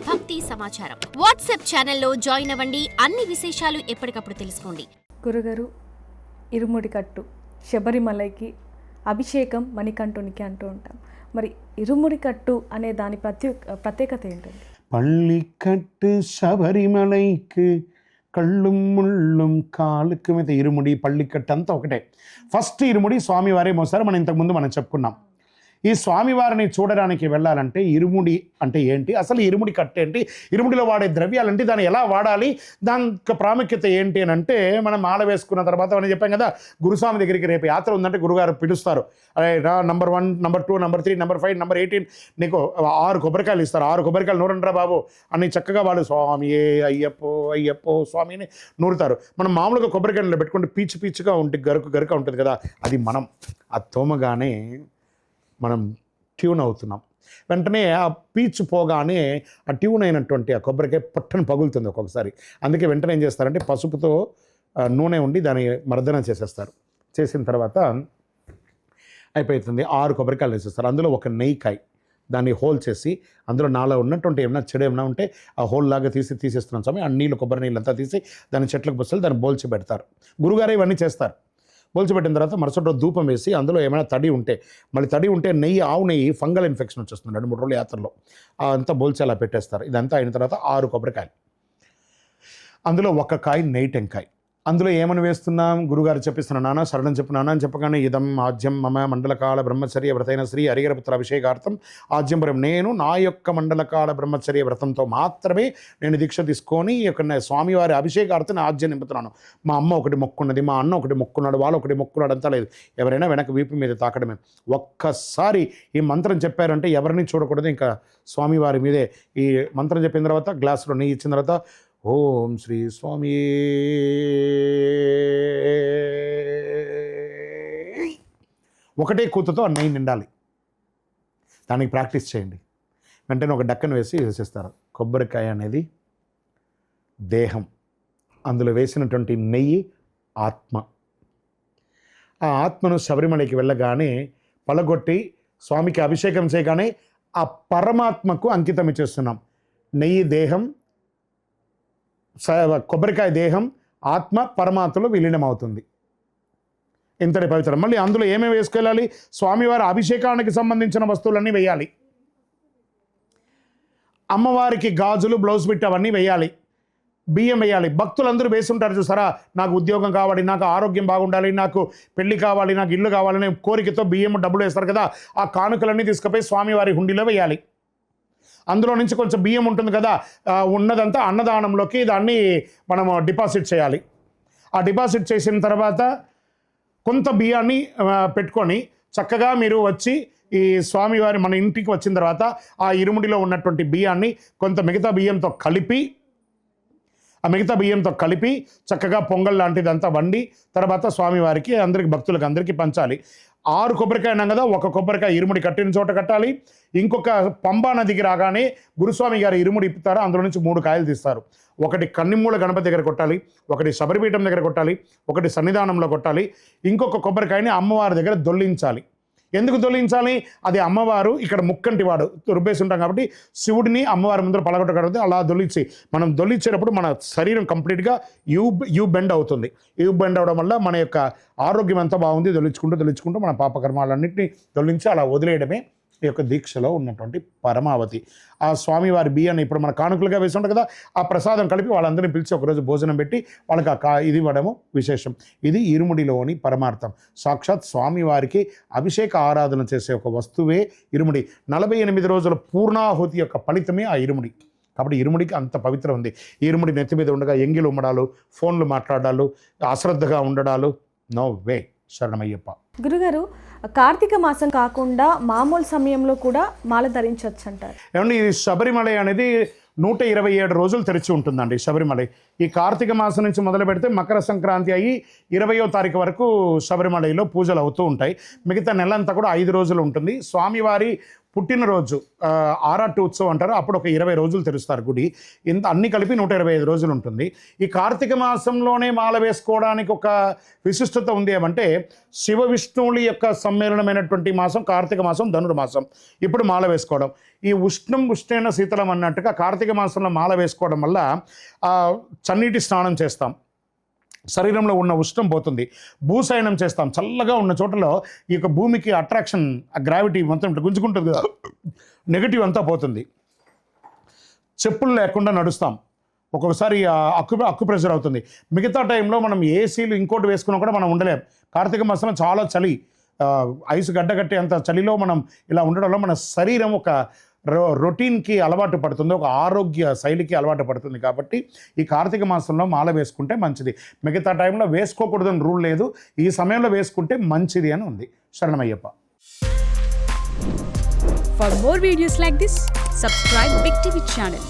భక్తి సమాచారం. వాట్సాప్ ఛానల్లో జాయిన్ అవ్వండి. అన్ని విశేషాలు ఎప్పటికప్పుడు తెలుసుకోండి. గురుగారు, ఇరుముడి కట్టు శబరిమలైకి అభిషేకం మణికంఠునికి అంటూ ఉంటాం. మరి ఇరుముడి కట్టు అనే దాని ప్రత్యేకత ఏంటండి? பள்ளிக்கட்டு శబరిమలైకి కళ్ళుం ముళ్ళుం కాలుకు మీద ఇరుముడి పళ్ళికట్టు అంతా ఒకటే. ఫస్ట్ ఇరుముడి స్వామివారే మోసారు. మనం ఇంతకుముందు చెప్పుకున్నాం. ఈ స్వామివారిని చూడడానికి వెళ్ళాలంటే ఇరుముడి అంటే ఏంటి, అసలు ఇరుముడి కట్టు ఏంటి, ఇరుముడిలో వాడే ద్రవ్యాలంటే దాన్ని ఎలా వాడాలి, దాని ప్రాముఖ్యత ఏంటి అని అంటే, మనం మాల వేసుకున్న తర్వాత మనం చెప్పాం కదా, గురుస్వామి దగ్గరికి రేపు యాత్ర ఉందంటే గురుగారు పిలుస్తారు. అరే రా, number 1, number 2, number 3, number 5, number 18 నీకు 6 కొబ్బరికాయలు ఇస్తారు. 6 కొబ్బరికాయలు నూరండ్రా బాబు అని చక్కగా వాళ్ళు స్వామి అయ్యప్పో అయ్యప్పో స్వామిని నూరుతారు. మనం మామూలుగా కొబ్బరికాయలు పెట్టుకుంటే పీచు పీచుగా ఉంటే గరుక ఉంటుంది కదా, అది మనం ఆ తోమగానే మనం ట్యూన్ అవుతున్నాం. వెంటనే ఆ పీచు పోగానే ఆ ట్యూన్ అయినటువంటి ఆ కొబ్బరికాయ పట్టను పగులుతుంది ఒక్కొక్కసారి. అందుకే వెంటనే ఏం చేస్తారంటే పసుపుతో నూనె ఉండి దాన్ని మర్దన చేసేస్తారు. చేసిన తర్వాత అయిపోతుంది. 6 కొబ్బరికాయలు వేసేస్తారు. అందులో ఒక నెయ్యికాయ దాన్ని హోల్ చేసి అందులో నాలో ఉన్నటువంటి ఏమైనా చెడు ఏమైనా ఉంటే ఆ హోల్ లాగా తీసేస్తున్నాం స్వామి. ఆ నీళ్ళు కొబ్బరి నీళ్ళు అంతా తీసి దాన్ని చెట్లకు బస్సులు దాన్ని బోల్చి పెడతారు. గురుగారు ఇవన్నీ చేస్తారు. పోల్చిపెట్టిన తర్వాత మరుసటి రోజు ధూపం వేసి అందులో ఏమైనా తడి ఉంటే, మళ్ళీ తడి ఉంటే నెయ్యి, ఆవు నెయ్యి ఫంగల్ ఇన్ఫెక్షన్ వచ్చేస్తుంది 2-3 రోజుల యాత్రలో. అంతా బోల్చి అలా పెట్టేస్తారు. ఇదంతా అయిన తర్వాత 6 కొబ్బరికాయలు, అందులో 1 కాయ నెయ్యి టెంకాయ. అందులో ఏమని వేస్తున్నాం, గురుగారు చెప్పిస్తున్నా, నాన్న శరణం చెప్పు నాన్న అని చెప్పగానే ఇదం ఆజ్యం మమ మండలకాల బ్రహ్మచర్య వ్రతైన శ్రీ హరిహరపుత్ర అభిషేకార్థం ఆజ్యంపురం. నేను నా యొక్క మండలకాల బ్రహ్మచర్య వ్రతంతో మాత్రమే నేను దీక్ష తీసుకొని ఈ యొక్క స్వామివారి అభిషేకార్థం ఆజ్యం నింపుతున్నాను. మా అమ్మ ఒకటి మొక్కున్నది, మా అన్న ఒకటి మొక్కున్నాడు, వాళ్ళు ఒకటి మొక్కున్నాడు అంతా లేదు. ఎవరైనా వెనక వీపు మీద తాకడమే. ఒక్కసారి ఈ మంత్రం చెప్పారంటే ఎవరిని చూడకూడదు, ఇంకా స్వామివారి మీదే. ఈ మంత్రం చెప్పిన తర్వాత గ్లాసులో నెయ్యి ఇచ్చిన తర్వాత ఓం శ్రీ స్వామి ఒకటే కూతుతో ఆ నెయ్యి నిండాలి. దానికి ప్రాక్టీస్ చేయండి. వెంటనే ఒక డక్కను వేసేస్తారు. కొబ్బరికాయ అనేది దేహం, అందులో వేసినటువంటి నెయ్యి ఆత్మ. ఆ ఆత్మను శబరిమలకి వెళ్ళగానే పలగొట్టి స్వామికి అభిషేకం చేయగానే ఆ పరమాత్మకు అంకితం ఇచ్చేస్తున్నాం. నెయ్యి దేహం, కొబ్బరికాయ దేహం, ఆత్మ పరమాత్మలో విలీనం అవుతుంది. ఇంతటి పవిత్రం. మళ్ళీ అందులో ఏమేమి వేసుకెళ్ళాలి, స్వామివారి అభిషేకానికి సంబంధించిన వస్తువులన్నీ వేయాలి. అమ్మవారికి గాజులు, బ్లౌజ్ బిట్ అవన్నీ వేయాలి. బియ్యం వేయాలి. భక్తులందరూ వేసుంటారు చూసారా, నాకు ఉద్యోగం కావాలి, నాకు ఆరోగ్యం బాగుండాలి, నాకు పెళ్లి కావాలి, నాకు ఇల్లు కావాలనే కోరికతో బియ్యం డబ్బులు వేస్తారు కదా, ఆ కానుకలన్నీ తీసుకుపోయి స్వామివారి హుండీలో వేయాలి. అందులో నుంచి కొంచెం బియ్యం ఉంటుంది కదా, ఉన్నదంతా అన్నదానంలోకి దాన్ని మనము డిపాజిట్ చేయాలి. ఆ డిపాజిట్ చేసిన తర్వాత కొంత బియ్యాన్ని పెట్టుకొని చక్కగా మీరు వచ్చి ఈ స్వామివారి మన ఇంటికి వచ్చిన తర్వాత ఆ ఇరుముడిలో ఉన్నటువంటి బియ్యాన్ని కొంత మిగతా బియ్యంతో కలిపి చక్కగా పొంగల్ లాంటిదంతా వండి తర్వాత స్వామివారికి అందరికి భక్తులకు అందరికీ పంచాలి. 6 కొబ్బరికాయ అన్నాం కదా, 1 కొబ్బరికాయ ఇరుముడి కట్టిన చోట కట్టాలి. ఇంకొక పంబా నదికి రాగానే గురుస్వామి గారు ఇరుముడి ఇప్పుతారు. అందులో నుంచి 3 కాయలు తీస్తారు. ఒకటి కన్నిమూల గణపతి దగ్గర కొట్టాలి, ఒకటి శబరిపీఠం దగ్గర కొట్టాలి, ఒకటి సన్నిధానంలో కొట్టాలి. ఇంకొక కొబ్బరికాయని అమ్మవారి దగ్గర దొల్లించాలి. ఎందుకు దొల్లించాలి, అది అమ్మవారు ఇక్కడ ముక్కంటి వాడు రుబ్బేసి ఉంటాం కాబట్టి శివుడిని అమ్మవారి ముందర పలగొట్టగలదు. అలా దొల్లించి మనం దొల్లించేటప్పుడు మన శరీరం కంప్లీట్గా యూ బెండ్ అవుతుంది. యూ బెండ్ అవడం వల్ల మన యొక్క ఆరోగ్యం అంతా బాగుంది. దొల్లించుకుంటూ మన పాపకర్మాలన్నింటినీ దొల్లించి అలా వదిలేయడమే ఈ యొక్క దీక్షలో ఉన్నటువంటి పరమావధి. ఆ స్వామివారి బియ్యాన్ని ఇప్పుడు మన కానుకలుగా వేసి ఉంటుంది కదా, ఆ ప్రసాదం కలిపి వాళ్ళందరినీ పిలిచి ఒకరోజు భోజనం పెట్టి వాళ్ళకి ఇది ఇవ్వడము విశేషం. ఇది ఇరుముడిలోని పరమార్థం. సాక్షాత్ స్వామివారికి అభిషేక ఆరాధన చేసే ఒక వస్తువే ఇరుముడి. 48 రోజుల పూర్ణాహుతి యొక్క ఫలితమే ఆ ఇరుముడి. కాబట్టి ఇరుముడికి అంత పవిత్రం ఉంది. ఇరుముడి నెత్తి మీద ఉండగా ఎంగిలు ఉమ్మడాలు, ఫోన్లు మాట్లాడాలు, అశ్రద్ధగా ఉండడాలు, నో వే. శరణమయ్యప్ప. గురుగారు, కార్తీక మాసం కాకుండా మామూలు సమయంలో కూడా మాల ధరించవచ్చు అంటారు. ఏమండి, ఈ శబరిమల అనేది 127 రోజులు తెరిచి ఉంటుందండి శబరిమల. ఈ కార్తీక మాసం నుంచి మొదలు పెడితే మకర సంక్రాంతి అయ్యి 20వ తారీఖు వరకు శబరిమలలో పూజలు అవుతూ ఉంటాయి. మిగతా నెలంతా కూడా 5 రోజులు ఉంటుంది. స్వామివారి పుట్టినరోజు ఆరాటు ఉత్సవం అంటారు, అప్పుడు ఒక 20 రోజులు తెరుస్తారు గుడి. ఇంత అన్ని కలిపి 125 రోజులు ఉంటుంది. ఈ కార్తీక మాసంలోనే మాల వేసుకోవడానికి ఒక విశిష్టత ఉంది ఏమంటే, శివ విష్ణువుల యొక్క సమ్మేళనమైనటువంటి మాసం కార్తీక మాసం, ధనుర్మాసం. ఇప్పుడు మాల వేసుకోవడం, ఈ ఉష్ణేన శీతలం అన్నట్టుగా కార్తీక మాసంలో మాల వేసుకోవడం వల్ల చన్నీటి స్నానం చేస్తాం, శరీరంలో ఉన్న ఉష్ణం పోతుంది. భూశయనం చేస్తాం, చల్లగా ఉన్న చోటలో ఈ యొక్క భూమికి అట్రాక్షన్, గ్రావిటీ మొత్తం గుంజుకుంటుంది కదా, నెగటివ్ అంతా పోతుంది. చెప్పులు లేకుండా నడుస్తాం, ఒక్కొక్కసారి అక్కు ప్రెషర్ అవుతుంది. మిగతా టైంలో మనం ఏసీలు ఇంకోటి వేసుకున్నా కూడా మనం ఉండలేం. కార్తీక మాసంలో చాలా చలి, ఐసు గడ్డగట్టే అంత చలిలో మనం ఇలా ఉండడంలో మన శరీరం ఒక రొటీన్కి అలవాటు పడుతుంది, ఒక ఆరోగ్య శైలికి అలవాటు పడుతుంది. కాబట్టి ఈ కార్తీక మాసంలో మాల వేసుకుంటే మంచిది. మిగతా టైంలో వేసుకోకూడదని రూల్ లేదు, ఈ సమయంలో వేసుకుంటే మంచిది అని ఉంది. శరణమయ్యప్ప. For more videos like this, subscribe Big TV channel.